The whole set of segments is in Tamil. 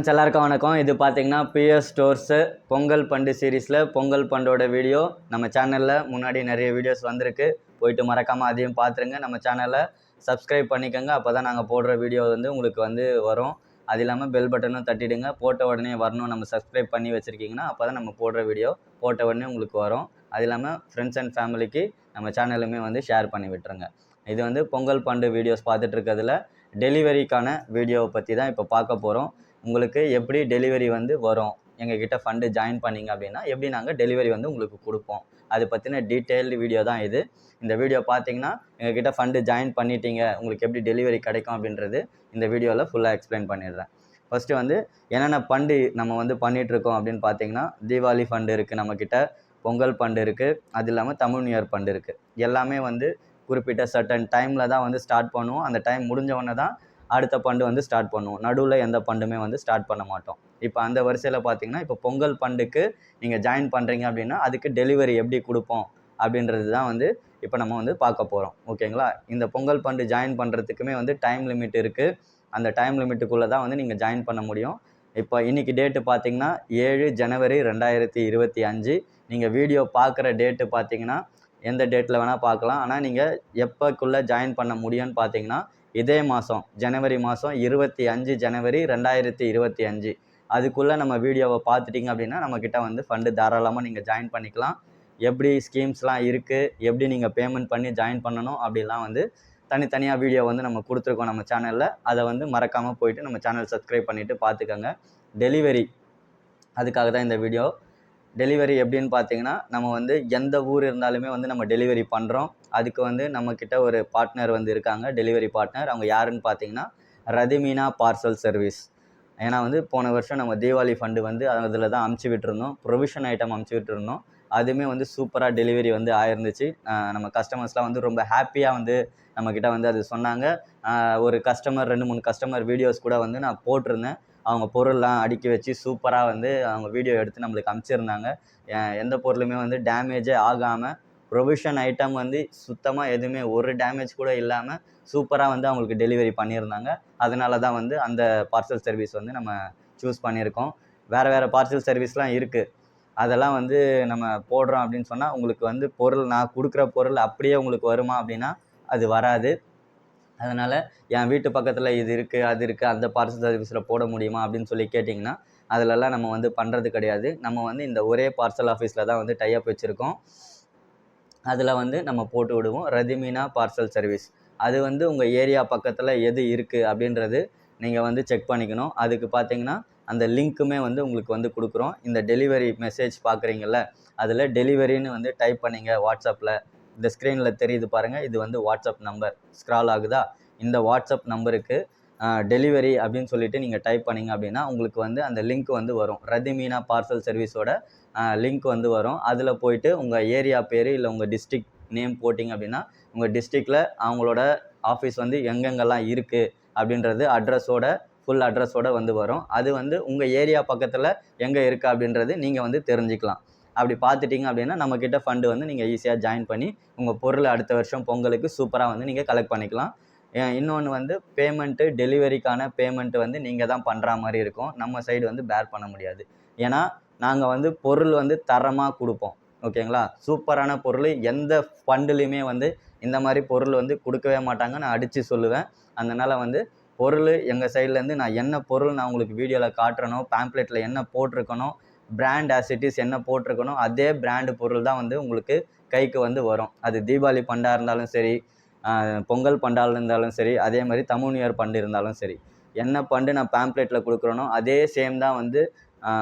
எல்லாருக்கும் வணக்கம். இது பார்த்தீங்கன்னா பிஎஸ் ஸ்டோர்ஸு பொங்கல் பண்டு சீரீஸில் பொங்கல் பண்டோட வீடியோ நம்ம சேனலில் முன்னாடி நிறைய வீடியோஸ் வந்திருக்கு. போயிட்டு மறக்காமல் அதையும் பார்த்துருங்க. நம்ம சேனலை சப்ஸ்கிரைப் பண்ணிக்கோங்க. அப்போ தான் நாங்கள் போடுற வீடியோ உங்களுக்கு வரும். அது இல்லாமல் பெல் பட்டனும் தட்டிடுங்க. போட்ட உடனே வரணும். நம்ம சப்ஸ்கிரைப் பண்ணி வச்சுருக்கீங்கன்னா அப்போ தான் நம்ம போடுற வீடியோ போட்ட உடனே உங்களுக்கு வரும். அது இல்லாமல் ஃப்ரெண்ட்ஸ் அண்ட் ஃபேமிலிக்கு நம்ம சேனலுமே ஷேர் பண்ணி விட்டுருங்க. இது பொங்கல் பண்டு வீடியோஸ் பார்த்துட்டு இருக்கிறதுல டெலிவரிக்கான வீடியோவை பற்றி தான் இப்போ பார்க்க போகிறோம். உங்களுக்கு எப்படி டெலிவரி வரும், எங்ககிட்ட ஃபண்டு ஜாயின் பண்ணிங்க அப்படின்னா எப்படி நாங்கள் டெலிவரி உங்களுக்கு கொடுப்போம், அது பற்றின டீட்டெயில்டு வீடியோ தான் இது. இந்த வீடியோ பார்த்தீங்கன்னா எங்ககிட்ட ஃபண்டு ஜாயின் பண்ணிட்டீங்க, உங்களுக்கு எப்படி டெலிவரி கிடைக்கும் அப்படின்றது இந்த வீடியோவில் ஃபுல்லாக எக்ஸ்பிளைன் பண்ணிடுறேன். ஃபஸ்ட்டு என்னென்ன ஃபண்டு நம்ம பண்ணிகிட்ருக்கோம் அப்படின்னு பார்த்தீங்கன்னா, தீபாவளி ஃபண்டு இருக்குது நம்மக்கிட்ட, பொங்கல் ஃபண்டு இருக்குது, அது இல்லாமல் தமிழ் நியூ இயர் ஃபண்டு இருக்குது. எல்லாமே குறிப்பிட்ட சர்டன் டைமில் தான் ஸ்டார்ட் பண்ணுவோம். அந்த டைம் முடிஞ்சவொன்னே தான் அடுத்த ஃபண்டு ஸ்டார்ட் பண்ணுவோம். நடுவில் எந்த ஃபண்டுமே ஸ்டார்ட் பண்ண மாட்டோம். இப்போ அந்த வரிசையில் பார்த்தீங்கன்னா, இப்போ பொங்கல் ஃபண்டுக்கு நீங்கள் ஜாயின் பண்ணுறீங்க அப்படின்னா அதுக்கு டெலிவரி எப்படி கொடுப்போம் அப்படின்றது தான் இப்போ நம்ம பார்க்க போகிறோம். ஓகேங்களா? இந்த பொங்கல் ஃபண்டு ஜாயின் பண்ணுறதுக்குமே டைம் லிமிட் இருக்குது. அந்த டைம் லிமிட்டுக்குள்ளே தான் நீங்கள் ஜாயின் பண்ண முடியும். இப்போ இன்றைக்கி டேட்டு பார்த்தீங்கன்னா 7 ஜனவரி 2025. நீங்கள் வீடியோ பார்க்குற டேட்டு பார்த்தீங்கன்னா எந்த டேட்டில் வேணால் பார்க்கலாம். ஆனால் நீங்கள் எப்போக்குள்ளே ஜாயின் பண்ண முடியும்னு பார்த்தீங்கன்னா இதே மாதம் ஜனவரி மாதம் 25 ஜனவரி 2025 அதுக்குள்ளே நம்ம வீடியோவை பார்த்துட்டிங்க அப்படின்னா நம்மக்கிட்ட ஃபண்டு தாராளமாக நீங்கள் ஜாயின் பண்ணிக்கலாம். எப்படி ஸ்கீம்ஸ்லாம் இருக்குது, எப்படி நீங்கள் பேமெண்ட் பண்ணி ஜாயின் பண்ணணும் அப்படிலாம் தனித்தனியாக வீடியோ நம்ம கொடுத்துருக்கோம் நம்ம சேனலில். அதை மறக்காமல் போயிட்டு நம்ம சேனல் சப்ஸ்கிரைப் பண்ணிவிட்டு பார்த்துக்கோங்க. டெலிவரி அதுக்காக தான் இந்த வீடியோ. டெலிவரி எப்படின்னு பார்த்தீங்கன்னா, நம்ம எந்த ஊர் இருந்தாலுமே நம்ம டெலிவரி பண்ணுறோம். அதுக்கு நம்மக்கிட்ட ஒரு பார்ட்னர் இருக்காங்க, டெலிவரி பார்ட்னர். அவங்க யாருன்னு பார்த்தீங்கன்னா ரதிமீனா பார்சல் சர்வீஸ். ஏன்னா போன வருஷம் நம்ம தீபாவளி ஃபண்டு அதில் தான் அமுச்சு விட்டுருந்தோம், ப்ரொவிஷன் ஐட்டம் அமுச்சு விட்டுருந்தோம். அதுவுமே சூப்பராக டெலிவரி ஆயிருந்துச்சு. நம்ம கஸ்டமர்ஸ்லாம் ரொம்ப ஹாப்பியாக நம்மக்கிட்ட அது சொன்னாங்க. ஒரு கஸ்டமர் 2-3 கஸ்டமர் வீடியோஸ் கூட நான் போட்டிருந்தேன். அவங்க பொருள்லாம் அடுக்கி வச்சு சூப்பராக அவங்க வீடியோ எடுத்து நம்மளுக்கு அனுப்பிச்சிருந்தாங்க. எந்த பொருளுமே டேமேஜே ஆகாமல், ப்ரொவிஷன் ஐட்டம் சுத்தமாக எதுவுமே ஒரு டேமேஜ் கூட இல்லாமல் சூப்பராக அவங்களுக்கு டெலிவரி பண்ணியிருந்தாங்க. அதனால தான் அந்த பார்சல் சர்வீஸ் நம்ம சூஸ் பண்ணியிருக்கோம். வேறு பார்சல் சர்வீஸ்லாம் இருக்குது. அதெல்லாம் நம்ம போடுறோம் அப்படின்னு சொன்னால் உங்களுக்கு பொருள் நான் கொடுக்குற பொருள் அப்படியே உங்களுக்கு வருமா அப்படின்னா அது வராது. அதனால் என் வீட்டு பக்கத்தில் இது இருக்குது, அது இருக்குது, அந்த பார்சல் சர்வீஸில் போட முடியுமா அப்படின்னு சொல்லி கேட்டிங்கன்னா அதிலெல்லாம் நம்ம பண்ணுறது கிடையாது. நம்ம இந்த ஒரே பார்சல் ஆஃபீஸில் தான் டைப் வச்சுருக்கோம். அதில் நம்ம போட்டு விடுவோம். Rathimeena parcel service. அது உங்கள் ஏரியா பக்கத்தில் எது இருக்குது அப்படின்றது நீங்கள் செக் பண்ணிக்கணும். அதுக்கு பார்த்தீங்கன்னா அந்த லிங்க்குமே உங்களுக்கு கொடுக்குறோம். இந்த டெலிவரி மெசேஜ் பார்க்குறீங்கள்ல, அதில் டெலிவரின்னு டைப் பண்ணிங்க வாட்ஸ்அப்பில். இந்த ஸ்க்ரீனில் தெரியுது பாருங்கள், இது வாட்ஸ்அப் நம்பர் ஸ்க்ரால் ஆகுதா, இந்த வாட்ஸ்அப் நம்பருக்கு டெலிவரி அப்படின்னு சொல்லிட்டு நீங்கள் டைப் பண்ணிங்க அப்படின்னா உங்களுக்கு அந்த லிங்க் வரும். ரதிமீனா பார்சல் சர்வீஸோட லிங்க் வரும். அதில் போயிட்டு உங்கள் ஏரியா பேர் இல்லை உங்கள் டிஸ்ட்ரிக்ட் நேம் போட்டிங்க அப்படின்னா உங்கள் டிஸ்ட்ரிக்டில் அவங்களோட ஆஃபீஸ் எங்கெங்கெல்லாம் இருக்குது அப்படின்றது அட்ரஸோட ஃபுல் அட்ரஸோட வரும். அது உங்கள் ஏரியா பக்கத்தில் எங்கே இருக்குது அப்படின்றது நீங்கள் தெரிஞ்சுக்கலாம். அப்படி பார்த்துட்டிங்க அப்படின்னா நம்மக்கிட்ட ஃபண்டு நீங்கள் ஈஸியாக ஜாயின் பண்ணி உங்கள் பொருள் அடுத்த வருஷம் பொங்கலுக்கு சூப்பராக நீங்கள் கலெக்ட் பண்ணிக்கலாம். இன்னொன்று பேமெண்ட்டு, டெலிவரிக்கான பேமெண்ட்டு நீங்கள் தான் பண்ணுற மாதிரி இருக்கும். நம்ம சைடு பேர் பண்ண முடியாது. ஏன்னா நாங்கள் பொருள் தரமாக கொடுப்போம். ஓகேங்களா? சூப்பரான பொருள். எந்த ஃபண்டுலேயுமே இந்த மாதிரி பொருள் கொடுக்கவே மாட்டாங்க, நான் அடித்து சொல்லுவேன். அதனால் பொருள் எங்கள் சைட்லேருந்து நான் என்ன பொருள் நான் உங்களுக்கு வீடியோவில் காட்டுறனோ, பேம்ப்ளெட்டில் என்ன போட்டிருக்கனோ, பிராண்ட் ஆசிட்டிஸ் என்ன போட்டிருக்கனோ அதே பிராண்டு பொருள் தான் உங்களுக்கு கைக்கு வரும். அது தீபாவளி ஃபண்டாக இருந்தாலும் சரி, பொங்கல் ஃபண்டாக இருந்தாலும் சரி, அதே மாதிரி தமிழ் நியூ இயர் ஃபண்டு இருந்தாலும் சரி, என்ன ஃபண்டு நான் பேம்ப்ளெட்டில் கொடுக்குறனோ அதே சேம் தான்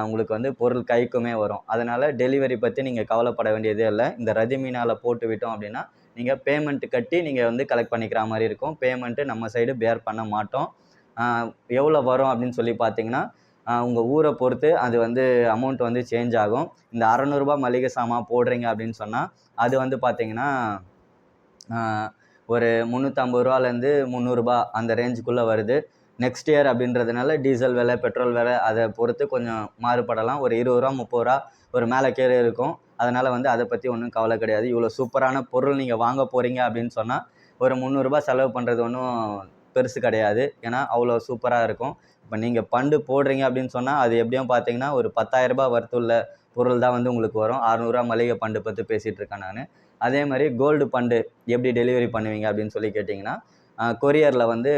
உங்களுக்கு பொருள் கைக்குமே வரும். அதனால் டெலிவரி பற்றி நீங்கள் கவலைப்பட வேண்டியதே இல்லை. இந்த ரதிமீனாவில் போட்டு விட்டோம் அப்படின்னா நீங்கள் பேமெண்ட்டு கட்டி நீங்கள் கலெக்ட் பண்ணிக்கிற மாதிரி இருக்கும். பேமெண்ட்டு நம்ம சைடு பேர் பண்ண மாட்டோம். எவ்வளோ வரும் அப்படின்னு சொல்லி பார்த்தீங்கன்னா உங்கள் ஊரை பொறுத்து அது அமௌண்ட் சேஞ்ச் ஆகும். இந்த ரூ. 600 மளிகை சாமான் போடுறீங்க அப்படின்னு சொன்னால் அது பார்த்தீங்கன்னா ஒரு ரூ. 350லேருந்து ரூ. 300 அந்த ரேஞ்சுக்குள்ளே வருது. நெக்ஸ்ட் இயர் அப்படின்றதுனால டீசல் விலை, பெட்ரோல் விலை அதை பொறுத்து கொஞ்சம் மாறுபடலாம். ஒரு ரூ. 20 30 ஒரு மேலே கீழே இருக்கும். அதனால் அதை பற்றி ஒன்றும் கவலை கிடையாது. இவ்வளோ சூப்பரான பொருள் நீங்கள் வாங்க போகிறீங்க அப்படின்னு சொன்னால் ஒரு ரூ. 300 செலவு பண்ணுறது ஒன்றும் பெருசு கிடையாது. ஏன்னா அவ்வளோ சூப்பராக இருக்கும். இப்போ நீங்கள் பண்டு போடுறீங்க அப்படின்னு சொன்னால் அது எப்படியும் பார்த்தீங்கன்னா ஒரு 10,000 ரூபாய் வர்த்துள்ள பொருள் தான் வந்து உங்களுக்கு வரும். 600 ரூபா மளிகை பண்டு பற்றி பேசிகிட்டு இருக்கேன் நான். அதே மாதிரி கோல்டு பண்டு எப்படி டெலிவரி பண்ணுவீங்க அப்படின்னு சொல்லி கேட்டிங்கன்னா, கொரியரில் வந்து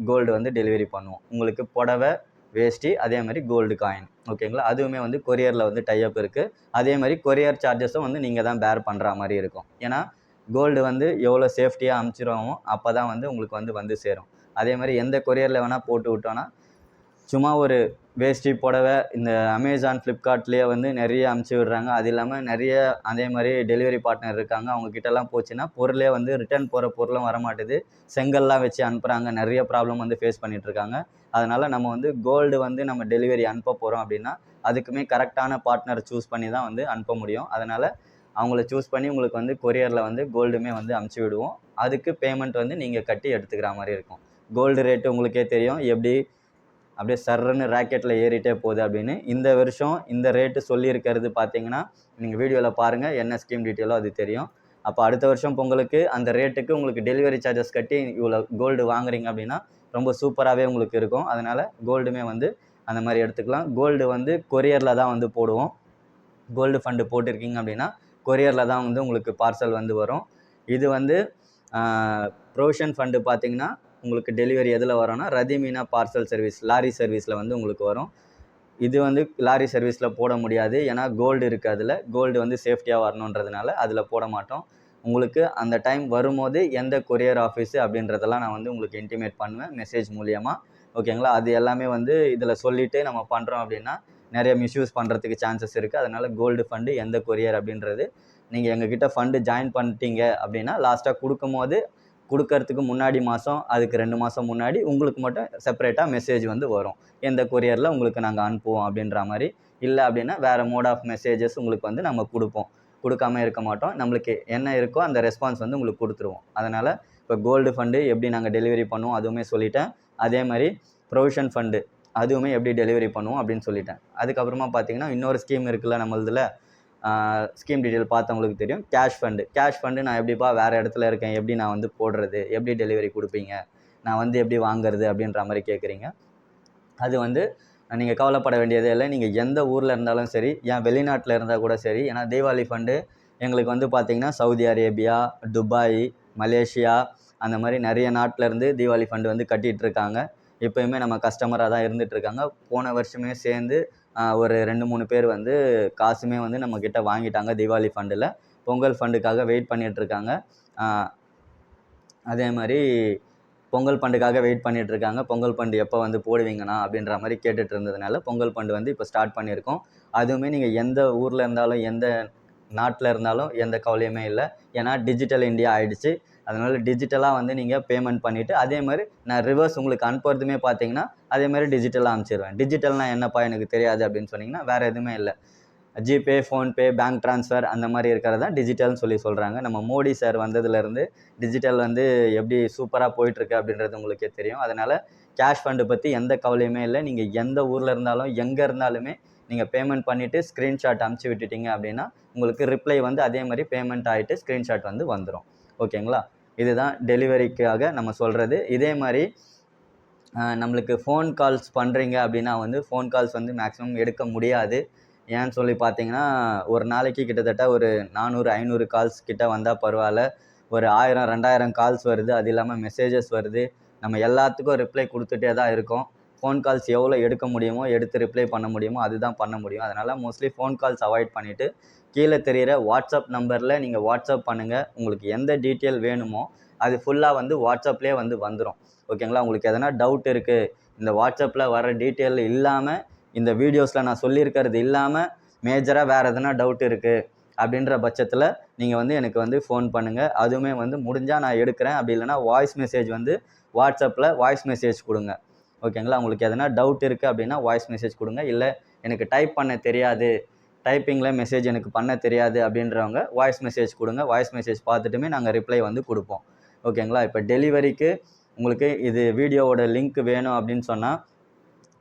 கோல்டு வந்து டெலிவரி பண்ணுவோம். உங்களுக்கு புடவை, வேஷ்டி, அதே மாதிரி கோல்டு காயின், ஓகேங்களா? அதுவுமே வந்து கொரியரில் வந்து டைப் இருக்குது. அதே மாதிரி கொரியர் சார்ஜஸும் வந்து நீங்கள் தான் பேர் பண்ணுற மாதிரி இருக்கும். ஏன்னா கோல்டு வந்து எவ்வளோ சேஃப்டியாக அமுச்சிடுவோமோ அப்போ தான் வந்து உங்களுக்கு வந்து சேரும். அதே மாதிரி எந்த கொரியரில் வேணால் போட்டு விட்டோன்னா, சும்மா ஒரு வேஷ்டி, புடவை இந்த அமேசான், ஃப்ளிப்கார்ட்லேயே வந்து நிறைய அமுச்சு விடுறாங்க. அது இல்லாமல் நிறைய அதே மாதிரி டெலிவரி பார்ட்னர் இருக்காங்க. அவங்கக்கிட்டலாம் போச்சுன்னா பொருளே வந்து ரிட்டர்ன் போகிற பொருளும் வரமாட்டுது. செங்கல்லாம் வச்சு அனுப்புகிறாங்க. நிறைய ப்ராப்ளம் வந்து ஃபேஸ் பண்ணிகிட்ருக்காங்க. அதனால் நம்ம வந்து கோல்டு வந்து நம்ம டெலிவரி அனுப்ப போகிறோம் அப்படின்னா அதுக்குமே கரெக்டான பார்ட்னர் சூஸ் பண்ணி தான் வந்து அனுப்ப முடியும். அதனால் அவங்கள சூஸ் பண்ணி உங்களுக்கு வந்து கொரியரில் வந்து கோல்டுமே வந்து அமுச்சு விடுவோம். அதுக்கு பேமெண்ட் வந்து நீங்கள் கட்டி எடுத்துக்கிற மாதிரி இருக்கும். கோல்டு ரேட்டு உங்களுக்கே தெரியும் எப்படி அப்படியே சர்ன்னு ராக்கெட்டில் ஏறிட்டே போகுது அப்படின்னு. இந்த வருஷம் இந்த ரேட்டு சொல்லியிருக்கிறது பார்த்தீங்கன்னா, நீங்கள் வீடியோவில் பாருங்கள், என்ன ஸ்கீம் டீட்டெயிலோ அது தெரியும். அப்போ அடுத்த வருஷம் பொங்கலுக்கு அந்த ரேட்டுக்கு உங்களுக்கு டெலிவரி சார்ஜஸ் கட்டி இவ்வளோ கோல்டு வாங்குறீங்க அப்படின்னா ரொம்ப சூப்பராகவே உங்களுக்கு இருக்கும். அதனால் கோல்டுமே வந்து அந்த மாதிரி எடுத்துக்கலாம். கோல்டு வந்து கொரியரில் தான் வந்து போடுவோம். கோல்டு ஃபண்டு போட்டிருக்கீங்க அப்படின்னா கொரியரில் தான் வந்து உங்களுக்கு பார்சல் வந்து வரும். இது வந்து ப்ரொவிஷன் ஃபண்டு பார்த்தீங்கன்னா உங்களுக்கு டெலிவரி எதில் வரும்னா ரதிமீனா பார்சல் சர்வீஸ், லாரி சர்வீஸில் வந்து உங்களுக்கு வரும். இது வந்து லாரி சர்வீஸில் போட முடியாது. ஏன்னா கோல்டு இருக்குது அதில். கோல்டு வந்து சேஃப்டியாக வரணுன்றதுனால அதில் போட மாட்டோம். உங்களுக்கு அந்த டைம் வரும்போது எந்த கொரியர் ஆஃபீஸு அப்படின்றதெல்லாம் நான் வந்து உங்களுக்கு இன்டிமேட் பண்ணுவேன் மெசேஜ் மூலியமாக, ஓகேங்களா? அது எல்லாமே வந்து இதில் சொல்லிவிட்டு நம்ம பண்ணுறோம் அப்படின்னா நிறைய மிஸ்யூஸ் பண்ணுறதுக்கு சான்சஸ் இருக்குது. அதனால் கோல்டு ஃபண்டு எந்த கொரியர் அப்படின்றது நீங்கள் எங்ககிட்ட ஃபண்டு ஜாயின் பண்ணிட்டீங்க அப்படின்னா லாஸ்ட்டாக கொடுக்கும்போது கொடுக்கறதுக்கு முன்னாடி மாதம், அதுக்கு 2 மாதம் முன்னாடி உங்களுக்கு மட்டும் செப்பரேட்டாக மெசேஜ் வந்து வரும். எந்த கொரியரில் உங்களுக்கு நாங்கள் அனுப்புவோம் அப்படின்ற மாதிரி. இல்லை அப்படின்னா வேறு மோட் ஆஃப் மெசேஜஸ் உங்களுக்கு வந்து நம்ம கொடுப்போம். கொடுக்காம இருக்க மாட்டோம். நம்மளுக்கு என்ன இருக்கோ அந்த ரெஸ்பான்ஸ் வந்து உங்களுக்கு கொடுத்துருவோம். அதனால் இப்போ கோல்டு ஃபண்டு எப்படி நாங்கள் டெலிவரி பண்ணுவோம் அதுவுமே சொல்லிட்டேன். அதே மாதிரி ப்ரொவிஷன் ஃபண்டு அதுவுமே எப்படி டெலிவரி பண்ணுவோம் அப்படின்னு சொல்லிட்டேன். அதுக்கப்புறமா பார்த்தீங்கன்னா இன்னொரு ஸ்கீம் இருக்குல்ல நம்மளதில், ஸ்கீம் டீட்டெயில் பார்த்தவங்களுக்கு தெரியும். கேஷ் ஃபண்டு நான் எப்படிப்பா வேறு இடத்துல இருக்கேன், எப்படி நான் வந்து போடுறது, எப்படி டெலிவரி கொடுப்பீங்க, நான் வந்து எப்படி வாங்குறது அப்படின்ற மாதிரி கேட்குறீங்க. அது வந்து நீங்கள் கவலைப்பட வேண்டியதே இல்லை. நீங்கள் எந்த ஊரில் இருந்தாலும் சரி, ஏன் வெளிநாட்டில் இருந்தால் கூட சரி. ஏன்னா தீபாவளி ஃபண்டு எங்களுக்கு வந்து பார்த்திங்கன்னா சவுதி அரேபியா, துபாய், மலேசியா அந்த மாதிரி நிறைய நாட்டிலேருந்து தீபாவளி ஃபண்டு வந்து கட்டிகிட்ருக்காங்க. எப்போயுமே நம்ம கஸ்டமராக தான் இருந்துகிட்ருக்காங்க. போன வருஷமே சேர்ந்து ஒரு 2-3 பேர் வந்து காசுமே வந்து நம்மக்கிட்ட வாங்கிட்டாங்க தீபாவளி ஃபண்டில். பொங்கல் ஃபண்டுக்காக வெயிட் பண்ணிகிட்ருக்காங்க. அதே மாதிரி பொங்கல் ஃபண்டுக்காக வெயிட் பண்ணிகிட்ருக்காங்க. பொங்கல் ஃபண்டு எப்போ வந்து போடுவீங்கண்ணா அப்படின்ற மாதிரி கேட்டுட்டு இருந்ததுனால பொங்கல் ஃபண்டு வந்து இப்போ ஸ்டார்ட் பண்ணியிருக்கோம். அதுவுமே நீங்கள் எந்த ஊரில் இருந்தாலும் எந்த நாட்டில் இருந்தாலும் எந்த கவலையுமே இல்லை. ஏன்னா டிஜிட்டல் இந்தியா ஆகிடுச்சு. அதனால் டிஜிட்டலாக வந்து நீங்கள் பேமெண்ட் பண்ணிவிட்டு அதே மாதிரி நான் ரிவர்ஸ் உங்களுக்கு அனுப்புறதுமே பார்த்தீங்கன்னா அதே மாதிரி டிஜிட்டலாக அனுப்பிச்சிடுவேன். டிஜிட்டல்னால் என்னப்பா எனக்கு தெரியாது அப்படின்னு சொன்னிங்கன்னா வேறு எதுவுமே இல்லை. ஜிபே, ஃபோன்பே, பேங்க் ட்ரான்ஸ்ஃபர் அந்த மாதிரி இருக்கிறது தான் டிஜிட்டல்னு சொல்கிறாங்க. நம்ம மோடி சார் வந்ததுலேருந்து டிஜிட்டல் வந்து எப்படி சூப்பராக போயிட்டுருக்கு அப்படின்றது உங்களுக்கே தெரியும். அதனால் கேஷ் ஃபண்டு பற்றி எந்த கவலையுமே இல்லை. நீங்கள் எந்த ஊரில் இருந்தாலும் எங்கே இருந்தாலுமே நீங்கள் பேமெண்ட் பண்ணிவிட்டு ஸ்க்ரீன்ஷாட் அனுப்பிச்சி விட்டுட்டீங்க அப்படின்னா உங்களுக்கு ரிப்ளை வந்து அதே மாதிரி பேமெண்ட் ஆகிட்டு ஸ்க்ரீன்ஷாட் வந்து வந்துடும். ஓகேங்களா? இதுதான் டெலிவரிக்காக நம்ம சொல்கிறது. இதே மாதிரி நம்மளுக்கு ஃபோன் கால்ஸ் பண்ணுறீங்க அப்படின்னா வந்து ஃபோன் கால்ஸ் வந்து மேக்ஸிமம் எடுக்க முடியாது. ஏன்னு சொல்லி பார்த்தீங்கன்னா ஒரு நாளைக்கு கிட்டத்தட்ட ஒரு 400-500 கால்ஸ் கிட்ட வந்தால் பரவாயில்ல. ஒரு 1000-2000 கால்ஸ் வருது. அது இல்லாமல் மெசேஜஸ் வருது. நம்ம எல்லாத்துக்கும் ரிப்ளை கொடுத்துட்டே தான் இருக்கோம். ஃபோன் கால்ஸ் எவ்வளோ எடுக்க முடியுமோ எடுத்து ரிப்ளை பண்ண முடியுமோ அதுதான் பண்ண முடியும். அதனால் மோஸ்ட்லி ஃபோன் கால்ஸ் அவாய்ட் பண்ணிவிட்டு கீழே தெரிகிற வாட்ஸ்அப் நம்பரில் நீங்கள் வாட்ஸ்அப் பண்ணுங்கள். உங்களுக்கு எந்த டீட்டெயில் வேணுமோ அது ஃபுல்லாக வந்து வாட்ஸ்அப்லேயே வந்து வந்துடும். ஓகேங்களா? உங்களுக்கு எதனா டவுட் இருக்குது, இந்த வாட்ஸ்அப்பில் வர டீட்டெயில் இல்லாமல் இந்த வீடியோஸில் நான் சொல்லியிருக்கிறது இல்லாமல் மேஜராக வேறு எதனா டவுட் இருக்குது அப்படின்ற பட்சத்தில் நீங்கள் வந்து எனக்கு வந்து ஃபோன் பண்ணுங்கள். அதுவுமே வந்து முடிஞ்சால் நான் எடுக்கிறேன். அப்படி இல்லைனா வாய்ஸ் மெசேஜ் வந்து வாட்ஸ்அப்பில் வாய்ஸ் மெசேஜ் கொடுங்க. ஓகேங்களா? உங்களுக்கு எதனா டவுட் இருக்குது அப்படின்னா வாய்ஸ் மெசேஜ் கொடுங்க. இல்லை எனக்கு டைப் பண்ண தெரியாது, டைப்பிங்கில் மெசேஜ் எனக்கு பண்ண தெரியாது அப்படின்றவங்க வாய்ஸ் மெசேஜ் கொடுங்க. வாய்ஸ் மெசேஜ் பார்த்துட்டுமே நாங்கள் ரிப்ளை வந்து கொடுப்போம். ஓகேங்களா? இப்போ டெலிவரிக்கு உங்களுக்கு இது வீடியோவோட லிங்க் வேணும் அப்படின்னு சொன்னால்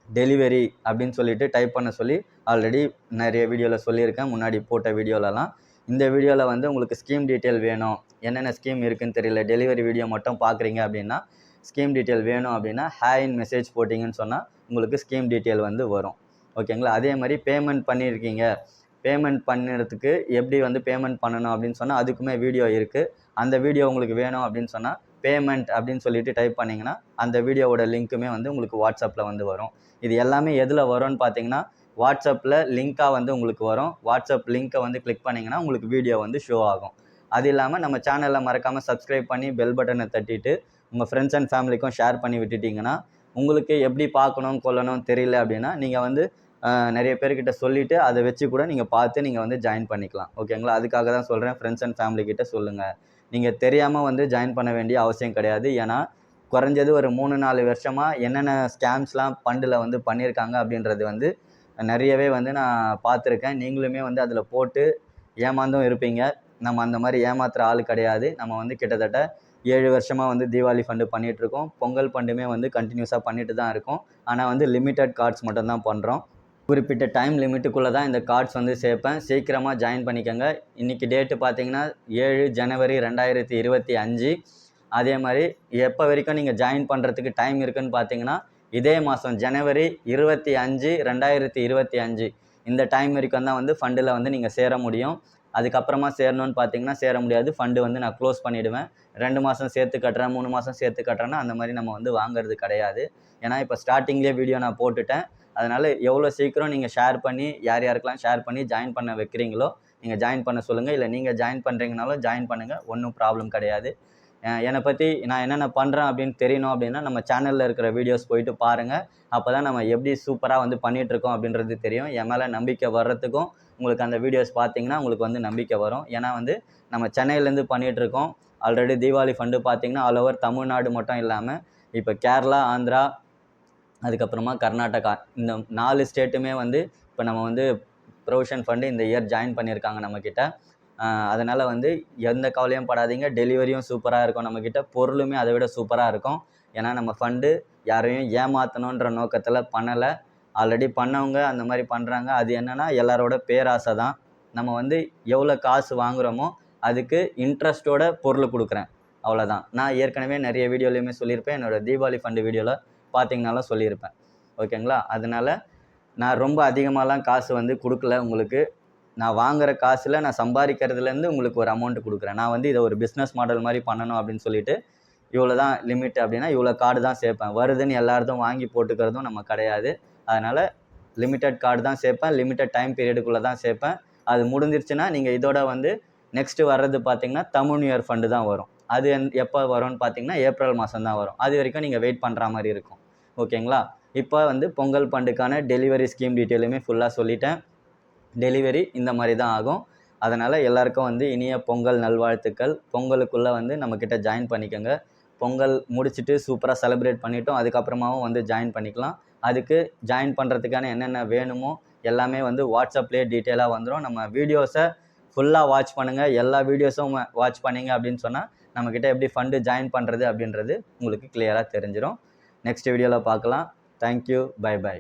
டெலிவரி அப்படின்னு சொல்லிட்டு டைப் பண்ண சொல்லி ஆல்ரெடி நிறைய வீடியோவில் சொல்லியிருக்கேன், முன்னாடி போட்ட வீடியோலலாம். இந்த வீடியோவில் வந்து உங்களுக்கு ஸ்கீம் டீட்டெயில் வேணும், என்னென்ன ஸ்கீம் இருக்குதுன்னு தெரியல, டெலிவரி வீடியோ மட்டும் பார்க்குறீங்க அப்படின்னா ஸ்கீம் டீட்டெயில் வேணும் அப்படின்னா ஹேன்னு மெசேஜ் போட்டிங்கன்னு சொன்னால் உங்களுக்கு ஸ்கீம் டீட்டெயில் வந்து வரும். ஓகேங்களா? அதே மாதிரி பேமெண்ட் பண்ணியிருக்கீங்க, பேமெண்ட் பண்ணுறதுக்கு எப்படி வந்து பேமெண்ட் பண்ணணும் அப்படின்னு சொன்னால் அதுக்குமே வீடியோ இருக்குது. அந்த வீடியோ உங்களுக்கு வேணும் அப்படின்னு சொன்னால் பேமெண்ட் அப்படின்னு சொல்லிட்டு டைப் பண்ணிங்கன்னா அந்த வீடியோவோட லிங்க்குமே வந்து உங்களுக்கு வாட்ஸ்அப்பில் வந்து வரும். இது எல்லாமே எதில் வரும்னு பார்த்தீங்கன்னா வாட்ஸ்அப்பில் லிங்காக வந்து உங்களுக்கு வரும். வாட்ஸ்அப் லிங்க்கை வந்து கிளிக் பண்ணிங்கன்னா உங்களுக்கு வீடியோ வந்து ஷோ ஆகும். அது இல்லாமல் நம்ம சேனலில் மறக்காமல் சப்ஸ்கிரைப் பண்ணி பெல் பட்டனை தட்டிட்டு உங்கள் ஃப்ரெண்ட்ஸ் அண்ட் ஃபேமிலிக்கும் ஷேர் பண்ணி விட்டுட்டிங்கன்னா உங்களுக்கு எப்படி பார்க்கணும் கொள்ளணும் தெரியல அப்படின்னா நீங்கள் வந்து நிறைய பேர்கிட்ட சொல்லிவிட்டு அதை வச்சு கூட நீங்கள் பார்த்து நீங்கள் வந்து ஜாயின் பண்ணிக்கலாம். ஓகேங்களா? அதுக்காக தான் சொல்கிறேன், ஃப்ரெண்ட்ஸ் அண்ட் ஃபேமிலிக்கிட்ட சொல்லுங்கள். நீங்கள் தெரியாமல் வந்து ஜாயின் பண்ண வேண்டிய அவசியம் கிடையாது. ஏன்னா குறைஞ்சது ஒரு 3-4 வருஷமாக என்னென்ன ஸ்கேம்ஸ்லாம் ஃபண்டில் வந்து பண்ணியிருக்காங்க அப்படின்றது வந்து நிறையவே வந்து நான் பார்த்துருக்கேன். நீங்களுமே வந்து அதில் போட்டு ஏமாந்தும் இருப்பீங்க. நம்ம அந்த மாதிரி ஏமாத்துகிற ஆள் கிடையாது. நம்ம வந்து கிட்டத்தட்ட 7 வருஷமாக வந்து தீபாவளி ஃபண்டு பண்ணிகிட்ருக்கோம். பொங்கல் ஃபண்டுமே வந்து கண்டினியூஸாக பண்ணிட்டு தான் இருக்கோம். ஆனால் வந்து லிமிட்டட் கார்ட்ஸ் மட்டும்தான் பண்ணுறோம். குறிப்பிட்ட டைம் லிமிட்டுக்குள்ளே தான் இந்த கார்ட்ஸ் வந்து சேர்ப்பேன். சீக்கிரமாக ஜாயின் பண்ணிக்கோங்க. இன்றைக்கி டேட்டு பார்த்தீங்கன்னா 7 ஜனவரி 2025. அதே மாதிரி எப்போ வரைக்கும் நீங்கள் ஜாயின் பண்ணுறதுக்கு டைம் இருக்குதுன்னு பார்த்தீங்கன்னா இதே மாதம் ஜனவரி 25, 2025 இந்த டைம் வரைக்கும் தான் வந்து ஃபண்டில் வந்து நீங்கள் சேர முடியும். அதுக்கப்புறமா சேரணும்னு பார்த்தீங்கன்னா சேர முடியாது. ஃபண்டு வந்து நான் க்ளோஸ் பண்ணிவிடுவேன். 2 மாதம் சேர்த்து கட்டுறேன், 3 மாதம் சேர்த்து கட்டுறேன்னா அந்த மாதிரி நம்ம வந்து வாங்குறது கிடையாது. ஏன்னா இப்போ ஸ்டார்டிங்லேயே வீடியோ நான் போட்டுட்டேன். அதனால் எவ்வளோ சீக்கிரம் நீங்கள் ஷேர் பண்ணி யார் யாருக்கெல்லாம் ஷேர் பண்ணி ஜாயின் பண்ண வைக்கிறீங்களோ நீங்கள் ஜாயின் பண்ண சொல்லுங்கள். இல்லை நீங்கள் ஜாயின் பண்ணுறீங்கனாலும் ஜாயின் பண்ணுங்கள், ஒன்றும் ப்ராப்ளம் கிடையாது. என்னை பற்றி நான் என்னென்ன பண்ணுறேன் அப்படின்னு தெரியணும் அப்படின்னா நம்ம சேனலில் இருக்கிற வீடியோஸ் போயிட்டு பாருங்கள். அப்போ தான் நம்ம எப்படி சூப்பராக வந்து பண்ணிகிட்ருக்கோம் அப்படின்றது தெரியும். என் மேலே நம்பிக்கை வர்றதுக்கும் உங்களுக்கு அந்த வீடியோஸ் பார்த்தீங்கன்னா உங்களுக்கு வந்து நம்பிக்கை வரும். ஏன்னா வந்து நம்ம சென்னையிலேருந்து பண்ணிகிட்ருக்கோம். ஆல்ரெடி தீபாவளி ஃபண்டு பார்த்தீங்கன்னா ஆல் ஓவர் தமிழ்நாடு மட்டும் இல்லாமல் இப்போ கேரளா, ஆந்திரா, அதுக்கப்புறமா கர்நாடகா இந்த 4 ஸ்டேட்டுமே வந்து இப்போ நம்ம வந்து ப்ரொவிஷன் ஃபண்டு இந்த இயர் ஜாயின் பண்ணியிருக்காங்க நம்மக்கிட்ட. அதனால் வந்து எந்த கவலையும் படாதீங்க. டெலிவரியும் சூப்பராக இருக்கும் நம்மக்கிட்ட. பொருளுமே அதை விட சூப்பராக இருக்கும். ஏன்னா நம்ம ஃபண்டு யாரையும் ஏமாற்றணுன்ற நோக்கத்தில் பண்ணலை. ஆல்ரெடி பண்ணவங்க அந்த மாதிரி பண்ணுறாங்க. அது என்னென்னா எல்லாரோட பேராசை தான். நம்ம வந்து எவ்வளோ காசு வாங்குகிறோமோ அதுக்கு இன்ட்ரெஸ்ட்டோட பொருள் கொடுக்குறேன், அவ்வளோதான். நான் ஏற்கனவே நிறைய வீடியோலையுமே சொல்லியிருப்பேன். என்னோடய தீபாவளி ஃபண்டு வீடியோவில் பார்த்தீங்கனாலும் சொல்லியிருப்பேன். ஓகேங்களா? அதனால் நான் ரொம்ப அதிகமாகலாம் காசு வந்து கொடுக்கல உங்களுக்கு. நான் வாங்குகிற காசில் நான் சம்பாதிக்கிறதுலேருந்து உங்களுக்கு ஒரு அமௌண்ட்டு கொடுக்குறேன். நான் வந்து இதை ஒரு பிஸ்னஸ் மாடல் மாதிரி பண்ணணும் அப்படின்னு சொல்லிட்டு இவ்வளோ தான் லிமிட் அப்படின்னா இவ்வளோ கார்டு தான் சேர்ப்பேன். வருதுன்னு எல்லார்தும் வாங்கி போட்டுக்கிறதும் நம்ம கிடையாது. அதனால் லிமிட்டட் கார்டு தான் சேர்ப்பேன். லிமிட்டட் டைம் பீரியடுக்குள்ளே தான் சேர்ப்பேன். அது முடிஞ்சிருச்சுன்னா நீங்கள் இதோட வந்து நெக்ஸ்ட்டு வர்றது பார்த்தீங்கன்னா தமிழ் நியூ இயர் ஃபண்டு தான் வரும். அது எப்போ வரும்னு பார்த்தீங்கன்னா ஏப்ரல் மாதம் தான் வரும். அது வரைக்கும் நீங்கள் வெயிட் பண்ணுற மாதிரி இருக்கும். ஓகேங்களா? இப்போ வந்து பொங்கல் ஃபண்டுக்கான டெலிவரி ஸ்கீம் டீட்டெயிலுமே ஃபுல்லாக சொல்லிட்டேன். டெலிவரி இந்த மாதிரி தான் ஆகும். அதனால் எல்லாருக்கும் வந்து இனிய பொங்கல் நல்வாழ்த்துக்கள். பொங்கலுக்குள்ளே வந்து நம்மக்கிட்ட ஜாயின் பண்ணிக்கோங்க. பொங்கல் முடிச்சுட்டு சூப்பராக செலிப்ரேட் பண்ணிட்டோம். அதுக்கப்புறமாவும் வந்து ஜாயின் பண்ணிக்கலாம். அதுக்கு ஜாயின் பண்ணுறதுக்கான என்னென்ன வேணுமோ எல்லாமே வந்து வாட்ஸ்அப்லேயே டீட்டெயிலாக வந்துடும். நம்ம வீடியோஸை ஃபுல்லாக வாட்ச் பண்ணுங்கள். எல்லா வீடியோஸும் வாட்ச் பண்ணிங்க அப்படின்னு சொன்னால் நம்மக்கிட்ட எப்படி ஃபண்டு ஜாயின் பண்ணுறது அப்படின்றது உங்களுக்கு கிளியராக தெரிஞ்சிடும். நெக்ஸ்ட் வீடியோவில் பார்க்கலாம். தேங்க்யூ. Bye by.